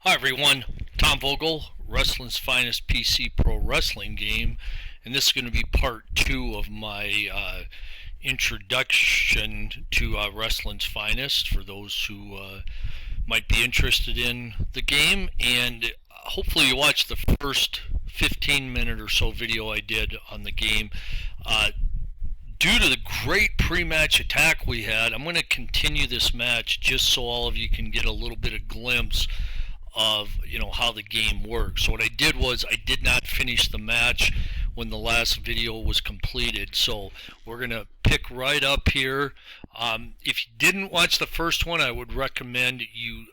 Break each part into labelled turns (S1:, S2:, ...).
S1: Hi everyone, Tom Vogel, Wrestling's Finest PC Pro Wrestling game, and this is going to be part 2 of my introduction to Wrestling's Finest for those who might be interested in the game, and hopefully you watched the first 15-minute or so video I did on the game. Due to the great pre-match attack we had, I'm going to continue this match just so all of you can get a little bit of glimpse of how the game works. So what I did was I did not finish the match when the last video was completed. So we're gonna pick right up here. If you didn't watch the first one, I would recommend you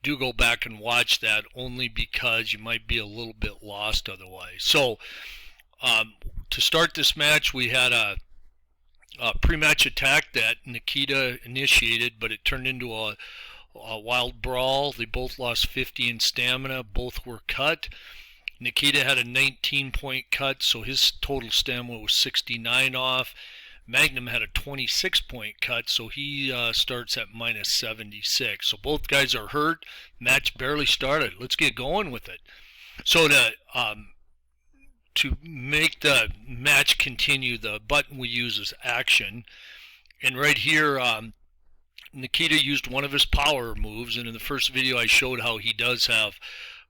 S1: do go back and watch that, only because you might be a little bit lost otherwise. So to start this match, we had a pre-match attack that Nikita initiated, but it turned into a wild brawl. They both lost 50 in stamina. Both were cut. Nikita had a 19-point cut, so his total stamina was 69 off. Magnum had a 26-point cut, so he starts at minus 76. So both guys are hurt. Match barely started. Let's get going with it. So to make the match continue, the button we use is action. And right here, Nikita used one of his power moves, and in the first video I showed how he does have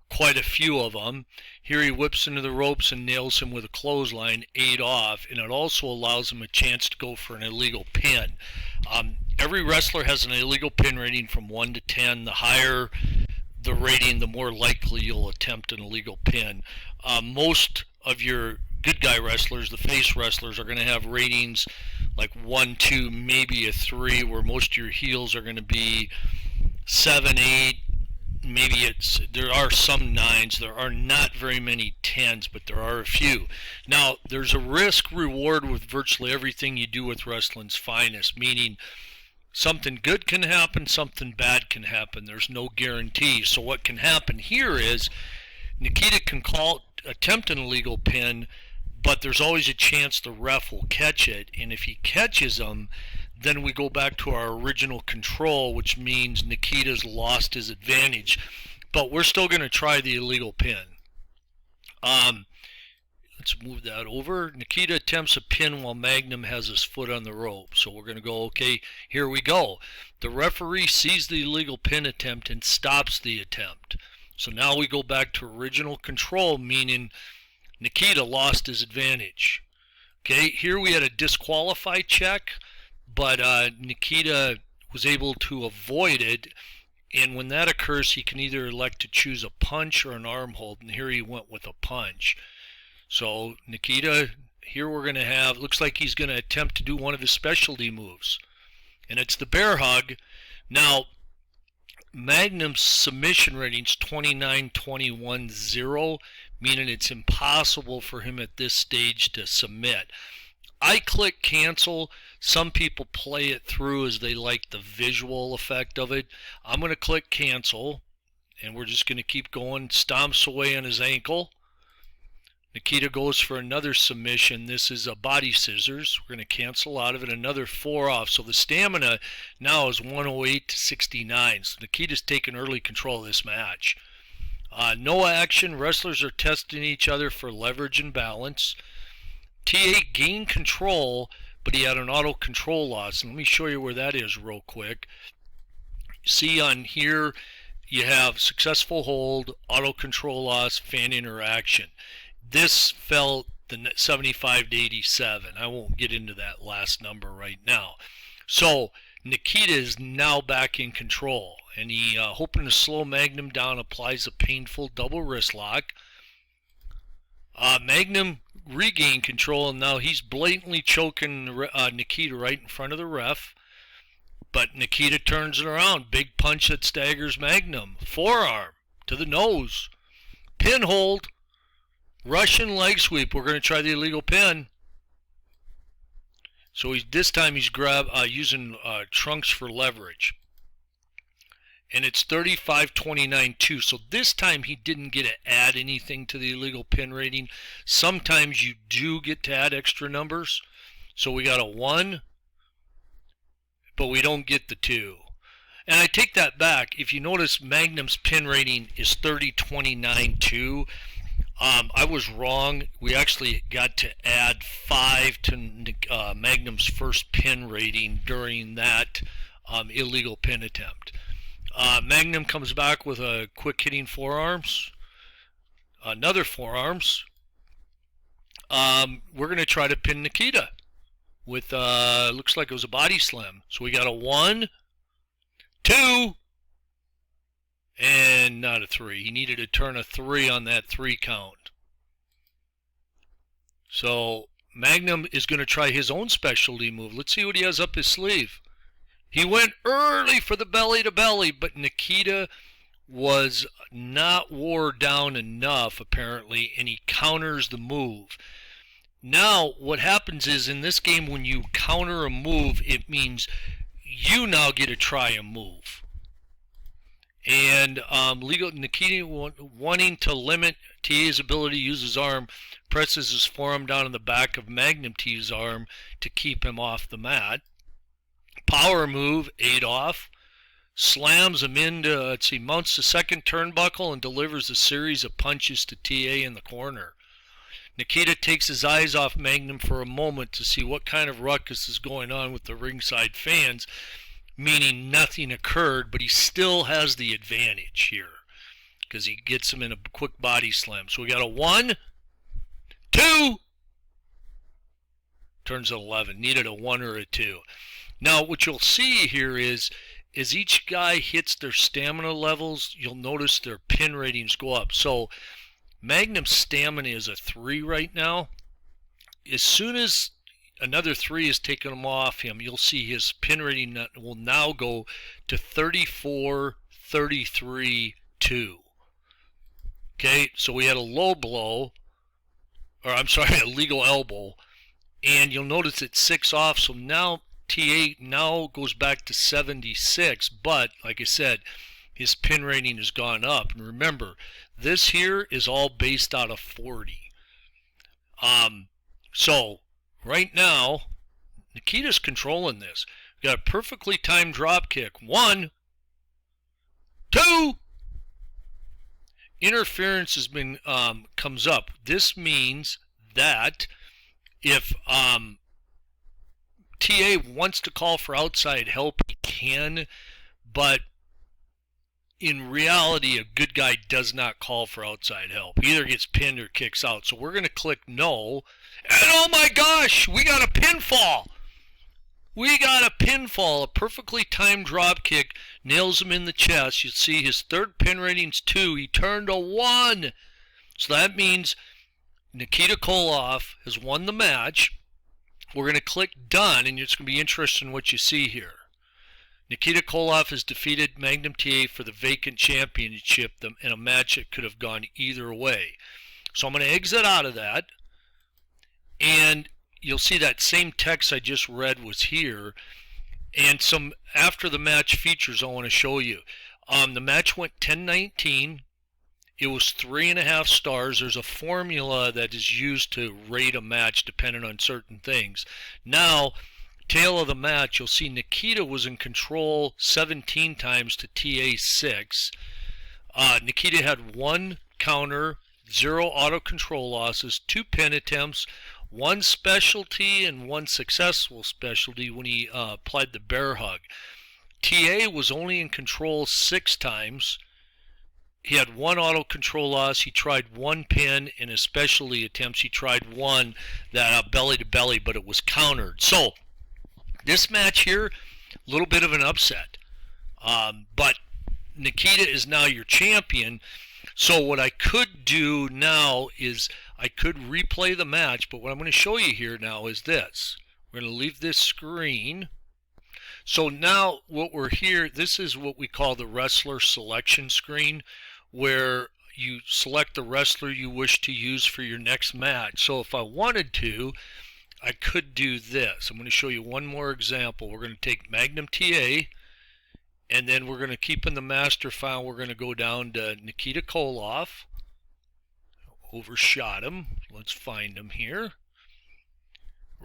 S1: quite a few of them. Here he whips into the ropes and nails him with a clothesline, 8 off, and it also allows him a chance to go for an illegal pin. Every wrestler has an illegal pin rating from 1 to 10. The higher the rating, the more likely you'll attempt an illegal pin. Most of your good guy wrestlers, the face wrestlers, are going to have ratings like 1, 2, maybe a 3, where most of your heels are going to be 7, 8, maybe there are some 9s. There are not very many 10s, but there are a few. Now, there's a risk reward with virtually everything you do with Wrestling's Finest, meaning something good can happen, something bad can happen. There's no guarantee. So what can happen here is Nikita can attempt an illegal pin, but there's always a chance the ref will catch it, and if he catches them, then we go back to our original control, which means Nikita's lost his advantage. But we're still going to try the illegal pin. Let's move that over. Nikita attempts a pin while Magnum has his foot on the rope. So we're going to go, okay, here we go. The referee sees the illegal pin attempt and stops the attempt. So now we go back to original control, meaning Nikita lost his advantage. Okay, here we had a disqualify check, but Nikita was able to avoid it, and when that occurs, he can either elect to choose a punch or an arm hold, and here he went with a punch. So Nikita, here we're going to have, looks like he's going to attempt to do one of his specialty moves, and it's the bear hug. Now, Magnum's submission rating's 29-21-0, meaning it's impossible for him at this stage to submit. I click cancel. Some people play it through as they like the visual effect of it. I'm going to click cancel, and we're just going to keep going. Stomps away on his ankle. Nikita goes for another submission. This is a body scissors. We're going to cancel out of it. Another 4 off. So the stamina now is 108 to 69. So Nikita's taking early control of this match. No action. Wrestlers are testing each other for leverage and balance. TA gained control, but he had an auto control loss. And let me show you where that is real quick. See on here, you have successful hold, auto control loss, fan interaction. This fell the 75 to 87. I won't get into that last number right now. So Nikita is now back in control, and he, hoping to slow Magnum down, applies a painful double wrist lock. Magnum regained control, and now he's blatantly choking Nikita right in front of the ref. But Nikita turns it around. Big punch that staggers Magnum. Forearm to the nose. Pin hold. Russian leg sweep. We're going to try the illegal pin. So this time he's using trunks for leverage. And it's 35-29-2. So this time he didn't get to add anything to the illegal pin rating. Sometimes you do get to add extra numbers. So we got a 1, but we don't get the 2. And I take that back. If you notice, Magnum's pin rating is 30-29-2. I was wrong. We actually got to add 5 to Magnum's first pin rating during that illegal pin attempt. Magnum comes back with a quick hitting forearms, another forearms. We're going to try to pin Nikita with, looks like it was a body slam. So we got a 1, 2, and not a 3. He needed to turn a 3 on that 3 count. So Magnum is going to try his own specialty move. Let's see what he has up his sleeve. He went early for the belly to belly, but Nikita was not wore down enough apparently, and he counters the move. Now what happens is, in this game, when you counter a move, it means you now get to try a move. And Nikita, wanting to limit TA's ability to use his arm, presses his forearm down on the back of Magnum T's arm to keep him off the mat. Power move, Adolf slams him into, mounts the second turnbuckle and delivers a series of punches to TA in the corner. Nikita takes his eyes off Magnum for a moment to see what kind of ruckus is going on with the ringside fans, meaning nothing occurred, but he still has the advantage here because he gets him in a quick body slam. So we got a 1, 2, turns an 11, needed a 1 or a 2. Now what you'll see here is, as each guy hits their stamina levels, you'll notice their pin ratings go up. So Magnum's stamina is a 3 right now. As soon as another 3 is taken him off him, you'll see his pin rating will now go to 34, 33, 2. Okay, so we had a low blow, or I'm sorry, a legal elbow, and you'll notice it's 6 off, so now TA now goes back to 76, but like I said, his pin rating has gone up. And remember, this here is all based out of 40. So right now, Nikita's controlling this. Got a perfectly timed drop kick. 1, 2. Interference has been comes up. This means that if TA wants to call for outside help, he can, but in reality, a good guy does not call for outside help. He either gets pinned or kicks out. So we're going to click no, and oh my gosh, we got a pinfall. We got a pinfall, a perfectly timed drop kick, nails him in the chest. You see his third pin rating's 2. He turned a 1. So that means Nikita Koloff has won the match. We're going to click done, and it's going to be interesting what you see here. Nikita Koloff has defeated Magnum TA for the vacant championship in a match that could have gone either way. So I'm going to exit out of that, and you'll see that same text I just read was here, and some after the match features I want to show you. The match went 10-19. It was 3.5 stars. There's a formula that is used to rate a match depending on certain things. Now, tail of the match, you'll see Nikita was in control 17 times to TA 6. Nikita had 1 counter, 0 auto control losses, 2 pin attempts, 1 specialty and 1 successful specialty when he applied the bear hug. TA was only in control 6 times. He had 1 auto control loss. He tried 1 pin, and his specialty attempts, he tried 1 that belly to belly, but it was countered. So this match here, a little bit of an upset. But Nikita is now your champion. So what I could do now is I could replay the match, but what I'm going to show you here now is this. We're going to leave this screen. So now what we're here, this is what we call the wrestler selection screen, where you select the wrestler you wish to use for your next match. So if I wanted to, I could do this. I'm going to show you one more example. We're going to take Magnum TA, and then we're going to keep in the master file, we're going to go down to Nikita Koloff. Overshot him. Let's find him here.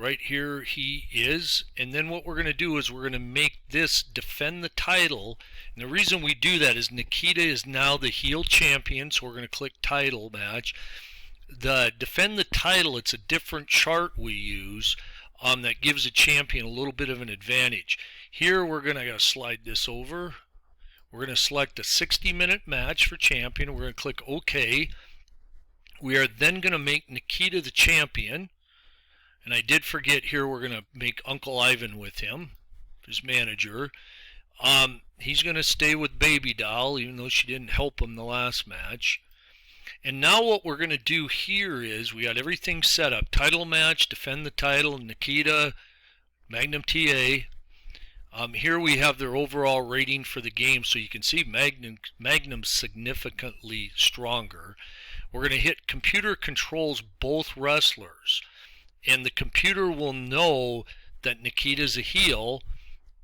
S1: Right here he is. And then what we're going to do is we're going to make this defend the title. And the reason we do that is Nikita is now the heel champion, so we're going to click title match. The defend the title, it's a different chart we use that gives a champion a little bit of an advantage. Here we're going to slide this over. We're going to select a 60-minute match for champion. We're going to click OK. We are then going to make Nikita the champion. And I did forget here we're going to make Uncle Ivan with him, his manager. He's going to stay with Baby Doll, even though she didn't help him the last match. And now what we're going to do here is we got everything set up. Title match, defend the title, Nikita, Magnum TA. Here we have their overall rating for the game, so you can see Magnum's significantly stronger. We're going to hit computer controls both wrestlers. And the computer will know that Nikita's a heel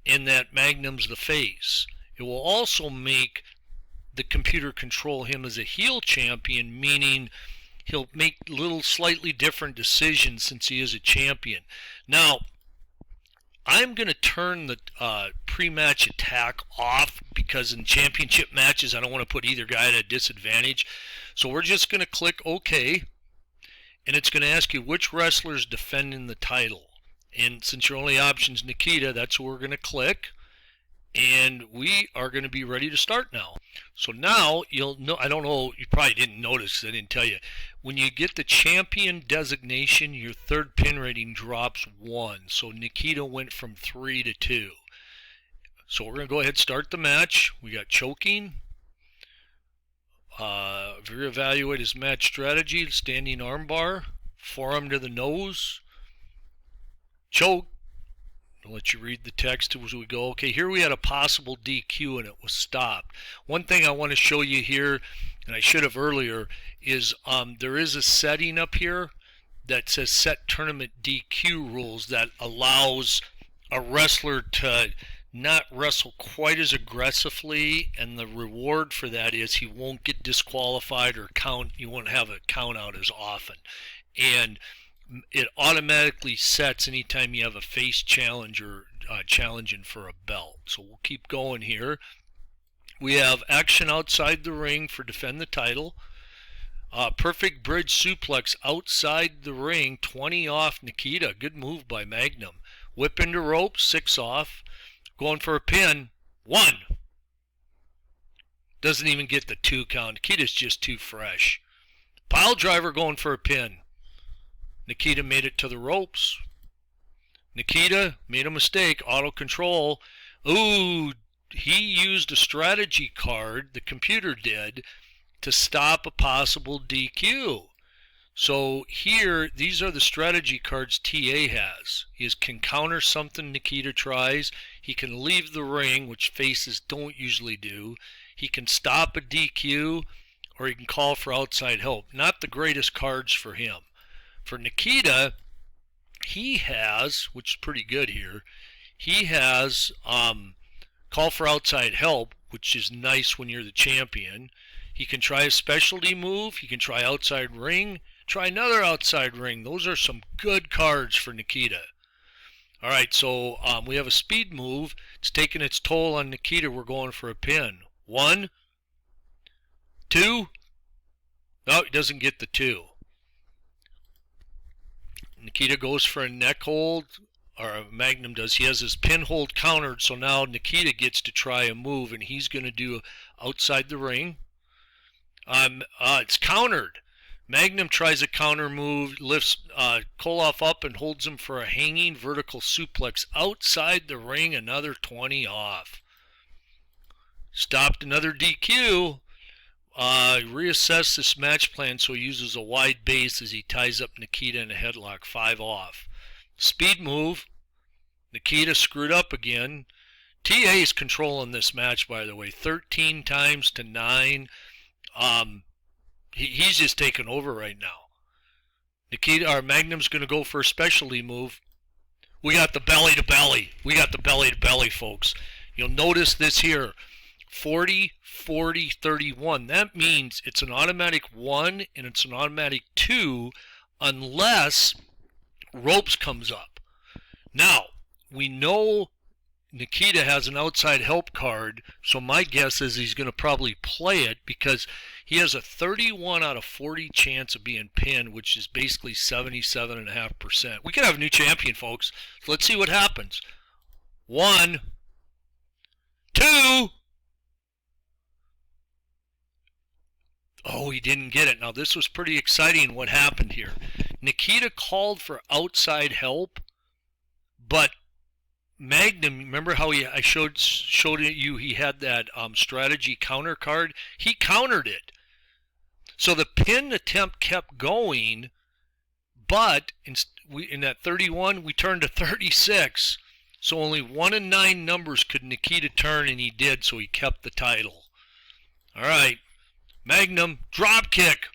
S1: and that Magnum's the face. It will also make the computer control him as a heel champion, meaning he'll make little slightly different decisions since he is a champion. Now, I'm going to turn the pre-match attack off because in championship matches I don't want to put either guy at a disadvantage. So we're just going to click OK. And it's going to ask you which wrestler is defending the title. And since your only option is Nikita, that's what we're going to click. And we are going to be ready to start now. So now, you'll know, I don't know, you probably didn't notice because I didn't tell you. When you get the champion designation, your third pin rating drops 1. So Nikita went from 3 to 2. So we're going to go ahead and start the match. We got choking. Reevaluate his match strategy, standing armbar, forearm to the nose, choke. I'll let you read the text as we go. Okay, here we had a possible DQ and it was stopped. One thing I want to show you here, and I should have earlier, is there is a setting up here that says set tournament DQ rules that allows a wrestler to not wrestle quite as aggressively, and the reward for that is he won't get disqualified or you won't have a count out as often. And it automatically sets anytime you have a face challenger challenging for a belt. So we'll keep going here. We have action outside the ring for defend the title. Perfect bridge suplex outside the ring, 20 off Nikita. Good move by Magnum. Whip into rope, 6 off. Going for a pin, 1. Doesn't even get the 2 count. Nikita's just too fresh. Pile driver going for a pin. Nikita made it to the ropes. Nikita made a mistake. Auto control. Ooh, he used a strategy card, the computer did, to stop a possible DQ. So here, these are the strategy cards TA has. He can counter something Nikita tries. He can leave the ring, which faces don't usually do. He can stop a DQ, or he can call for outside help. Not the greatest cards for him. For Nikita, he has, which is pretty good here, he has call for outside help, which is nice when you're the champion. He can try a specialty move. He can try outside ring. Try another outside ring. Those are some good cards for Nikita. All right, so we have a speed move. It's taking its toll on Nikita. We're going for a pin. 1, 2. No, he doesn't get the 2. Nikita goes for a neck hold, or Magnum does. He has his pin hold countered, so now Nikita gets to try a move, and he's going to do outside the ring. It's countered. Magnum tries a counter move, lifts Koloff up and holds him for a hanging vertical suplex outside the ring, another 20 off. Stopped another DQ. Reassess this match plan, so he uses a wide base as he ties up Nikita in a headlock, 5 off. Speed move. Nikita screwed up again. TA is controlling this match, by the way, 13 times to 9. He's just taking over right now. Magnum's going to go for a specialty move. We got the belly to belly. We got the belly to belly, folks. You'll notice this here. 40, 40, 31. That means it's an automatic 1 and it's an automatic 2 unless ropes comes up. Now, we know Nikita has an outside help card, so my guess is he's going to probably play it because he has a 31 out of 40 chance of being pinned, which is basically 77.5%. We could have a new champion, folks. So let's see what happens. 1, 2. Oh, he didn't get it. Now, this was pretty exciting what happened here. Nikita called for outside help, but Magnum, remember how I showed you he had that strategy counter card? He countered it. So the pin attempt kept going, but in that 31, we turned to 36. So only 1 in 9 numbers could Nikita turn, and he did, so he kept the title. All right. Magnum, drop kick,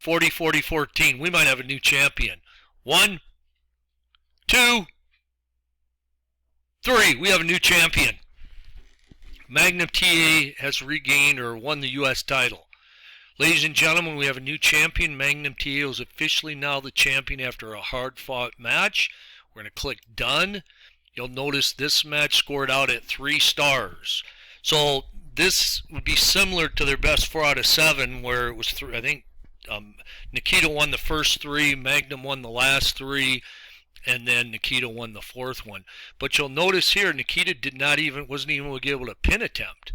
S1: 40-40-14. We might have a new champion. 1, 2, 3. We have a new champion. Magnum TA has regained or won the U.S. title. Ladies and gentlemen, we have a new champion. Magnum TA is officially now the champion after a hard-fought match. We're going to click Done. You'll notice this match scored out at 3 stars. So this would be similar to their best 4 out of 7, where it was I think Nikita won the first 3, Magnum won the last 3, and then Nikita won the 4th one. But you'll notice here Nikita wasn't even able to pin attempt,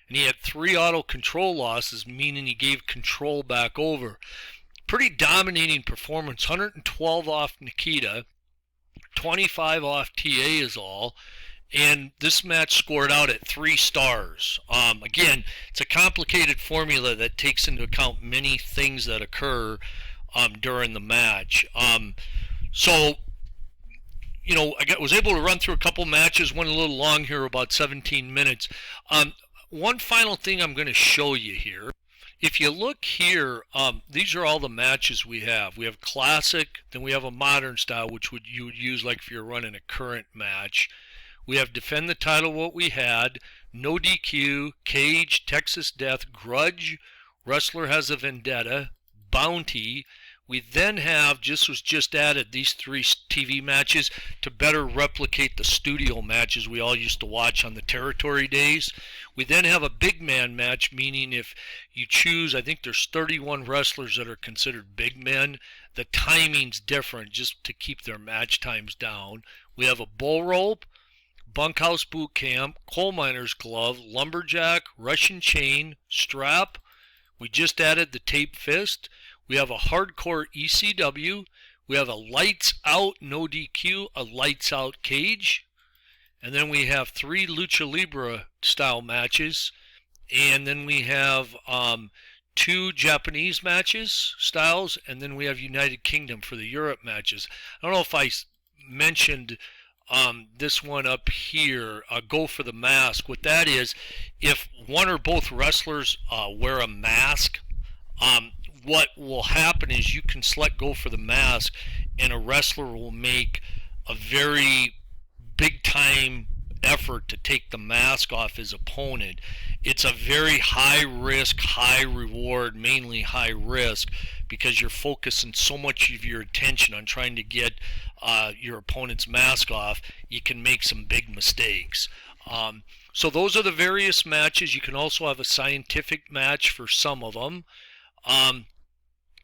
S1: and he had 3 auto control losses, meaning he gave control back over. Pretty dominating performance. 112 off Nikita, 25 off TA is all. And this match scored out at 3 stars. Again, it's a complicated formula that takes into account many things that occur during the match. So, I was able to run through a couple matches, went a little long here, about 17 minutes. One final thing I'm going to show you here. If you look here, these are all the matches we have. We have classic, then we have a modern style, which you would use like if you're running a current match. We have defend the title, what we had, no DQ, cage, Texas Death, grudge, wrestler has a vendetta, bounty. We then have, was just added, these 3 TV matches to better replicate the studio matches we all used to watch on the territory days. We then have a big man match, meaning if you choose, I think there's 31 wrestlers that are considered big men. The timing's different just to keep their match times down. We have a bull rope, bunkhouse boot camp, coal miner's glove, lumberjack, Russian chain, strap. We just added the tape fist. We have a hardcore ECW. We have a lights out no DQ, a lights out cage. And then we have 3 Lucha Libre style matches. And then we have 2 Japanese matches styles. And then we have United Kingdom for the Europe matches. I don't know if I mentioned this one up here, go for the mask. What that is, if one or both wrestlers wear a mask, what will happen is you can select go for the mask, and a wrestler will make a very big time effort to take the mask off his opponent. It's a very high risk, high reward, mainly high risk, because you're focusing so much of your attention on trying to get your opponent's mask off. You can make some big mistakes. So those are the various matches. You can also have a scientific match for some of them.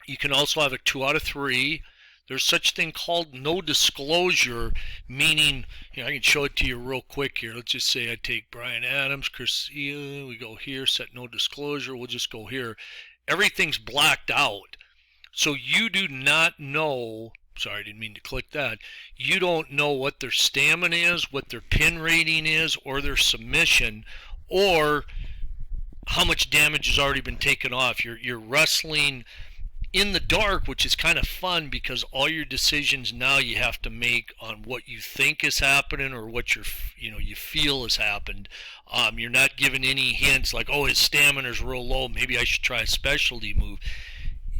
S1: You can also have a 2 out of 3. There's such thing called no disclosure, meaning, I can show it to you real quick here. Let's just say I take Brian Adams, Chris Ely, we go here, set no disclosure, we'll just go here. Everything's blacked out. So you do not know, sorry, I didn't mean to click that. You don't know what their stamina is, what their pin rating is, or their submission, or how much damage has already been taken off. You're wrestling in the dark, which is kind of fun because all your decisions now you have to make on what you think is happening or what you feel has happened. You're not given any hints like, oh, his stamina's real low, maybe I should try a specialty move.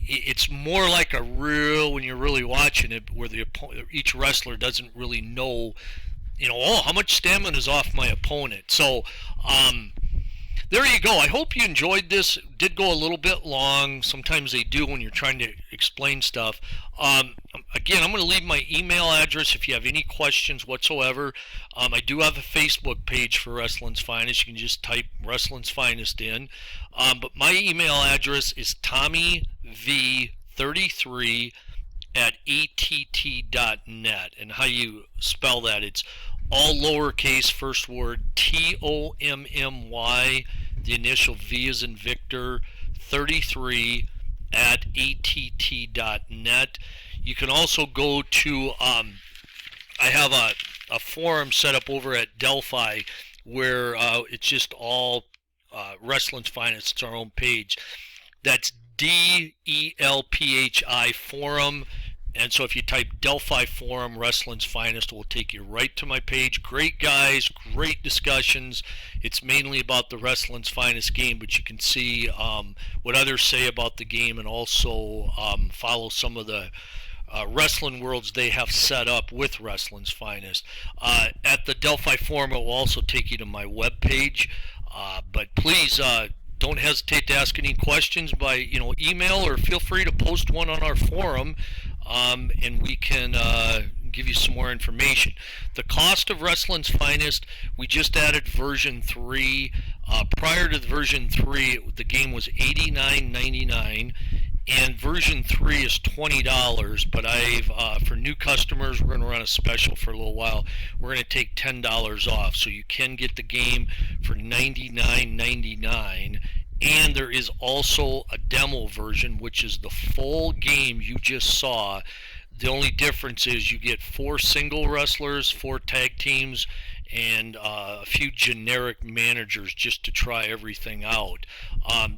S1: It's more like when you're really watching it, where each wrestler doesn't really know, how much stamina is off my opponent. So there you go. I hope you enjoyed this. It did go a little bit long. Sometimes they do when you're trying to explain stuff. Again, I'm going to leave my email address if you have any questions whatsoever. I do have a Facebook page for Wrestling's Finest. You can just type Wrestling's Finest in. But my email address is TommyV33 at att.net. And how you spell that, it's all lowercase, first word, Tommy, the initial V as in Victor, 33 at att.net. You can also go to, I have a forum set up over at Delphi where it's just all Wrestling's Finest. It's our own page. That's DELPHI forum. And so if you type Delphi Forum Wrestling's Finest, it will take you right to my page. Great guys, great discussions. It's mainly about the Wrestling's Finest game, but you can see what others say about the game, and also follow some of the wrestling worlds they have set up with Wrestling's Finest. At the Delphi Forum, it will also take you to my web page. But please don't hesitate to ask any questions by email, or feel free to post one on our forum. And we can give you some more information. The cost of Wrestling's Finest, we just added version 3. Prior to the version 3, the game was $89.99, and version 3 is $20. But for new customers, we're going to run a special for a little while. We're going to take $10 off, so you can get the game for $99.99. And there is also a demo version, which is the full game you just saw. The only difference is you get 4 single wrestlers, 4 tag teams, and a few generic managers just to try everything out.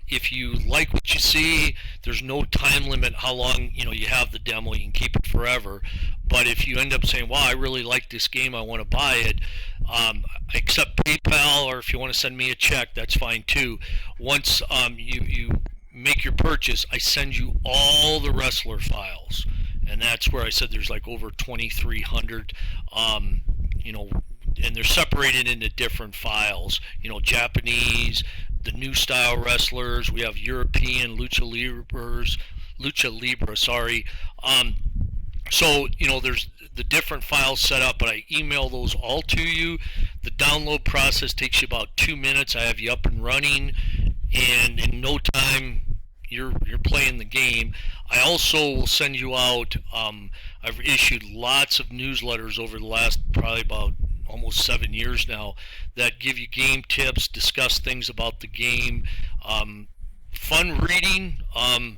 S1: If you like what you see, there's no time limit how long you have the demo. You can keep it forever. But if you end up saying, wow, I really like this game, I want to buy it, I accept PayPal, or if you want to send me a check, that's fine too. Once you make your purchase, I send you all the wrestler files. And that's where I said there's like over 2,300, and they're separated into different files. Japanese, the new style wrestlers. We have European Lucha Libre, sorry. So there's the different files set up, but I email those all to you. The download process takes you about 2 minutes. I have you up and running, and in no time you're playing the game. I also will send you out. I've issued lots of newsletters over the last probably about almost 7 years now that give you game tips, discuss things about the game. Fun reading,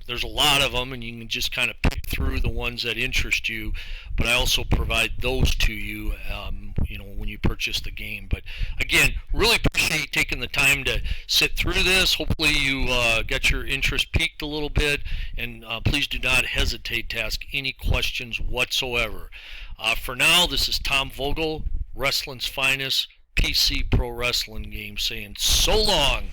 S1: there's a lot of them, and you can just kind of pick through the ones that interest you, but I also provide those to you when you purchase the game. But again, really appreciate you taking the time to sit through this. Hopefully you got your interest piqued a little bit, and please do not hesitate to ask any questions whatsoever. For now, this is Tom Vogel, Wrestling's Finest PC Pro Wrestling Game, saying so long.